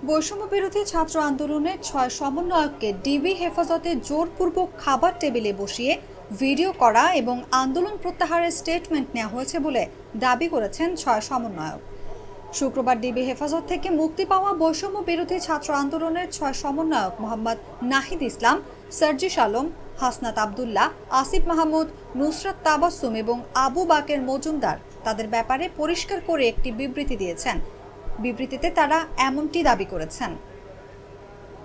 বৈষম্য বিরোধী ছাত্র আন্দোলনের ৬ সমন্বয়ককে ডিবি হেফাজতে জোরপূর্বক খাবার টেবিলে বসিয়ে ভিডিও করা এবং আন্দোলন প্রত্যাহারের স্টেটমেন্ট নেওয়া হয়েছে বলে দাবি করেছেন ৬ সমন্বয়ক। শুক্রবার ডিবি হেফাজত থেকে মুক্তি পাওয়া বৈষম্য বিরোধী ছাত্র আন্দোলনের ৬ সমন্বয়ক মোহাম্মদ নাহিদ ইসলাম, সার্জিস আলম, হাসনাত আবদুল্লাহ, আসিফ মাহমুদ, নুসরাত তাবাসসুম এবং আবু বাকের মজুমদার তাদের ব্যাপারে পরিষ্কার করে একটি বিবৃতি দিয়েছেন। বিবৃতিতে তারা এমনটি দাবি করেছেন।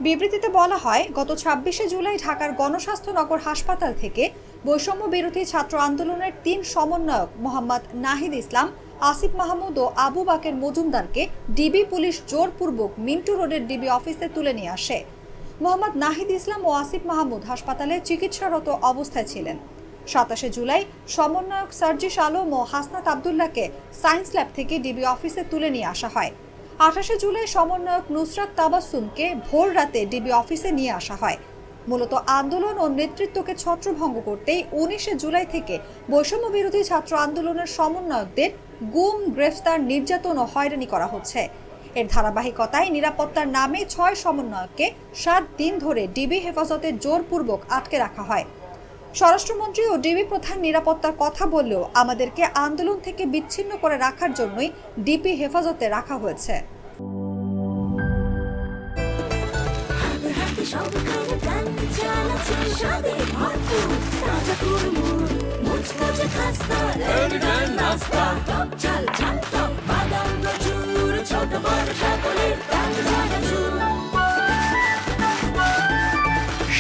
বিবৃতিতে বলা হয়, গত ২৬শে জুলাই ঢাকার গণস্বাস্থ্যনগর হাসপাতাল থেকে বৈষম্য বিরোধী ছাত্র আন্দোলনের ৩ সমন্বয়ক মোহাম্মদ নাহিদ ইসলাম, আসিফ মাহমুদ ও আবু বাকের মজুমদারকে ডিবি পুলিশ জোরপূর্বক মিন্টু রোডের ডিবি অফিসে তুলে নিয়ে আসে। মোহাম্মদ নাহিদ ইসলাম ও আসিফ মাহমুদ হাসপাতালে চিকিৎসারত অবস্থায় ছিলেন। ২৭শে জুলাই সমন্বয়ক সার্জিস আলম ও হাসনাত আবদুল্লাহকে সায়েন্স ল্যাব থেকে ডিবি অফিসে তুলে নিয়ে আসা হয়। ২৮শে জুলাই সমন্বয়ক নুসরাত তাবাসসুমকে ভোর রাতে ডিবি অফিসে নিয়ে আসা হয়। মূলত আন্দোলন ও নেতৃত্বকে ছত্রভঙ্গ করতেই ১৯শে জুলাই থেকে বৈষম্য বিরোধী ছাত্র আন্দোলনের সমন্বয়কদের গুম, গ্রেফতার, নির্যাতন ও হয়রানি করা হচ্ছে। এর ধারাবাহিকতায় নিরাপত্তার নামে ৬ সমন্বয়ককে ৭ দিন ধরে ডিবি হেফাজতে জোরপূর্বক আটকে রাখা হয়। স্বরাষ্ট্রমন্ত্রী ও ডিবি প্রধান নিরাপত্তার কথা বললেও আমাদেরকে আন্দোলন থেকে বিচ্ছিন্ন করে রাখার জন্যই ডিবি হেফাজতে রাখা হয়েছে।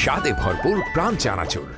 স্বাদে ভরপুর প্রাণ চানাচুর।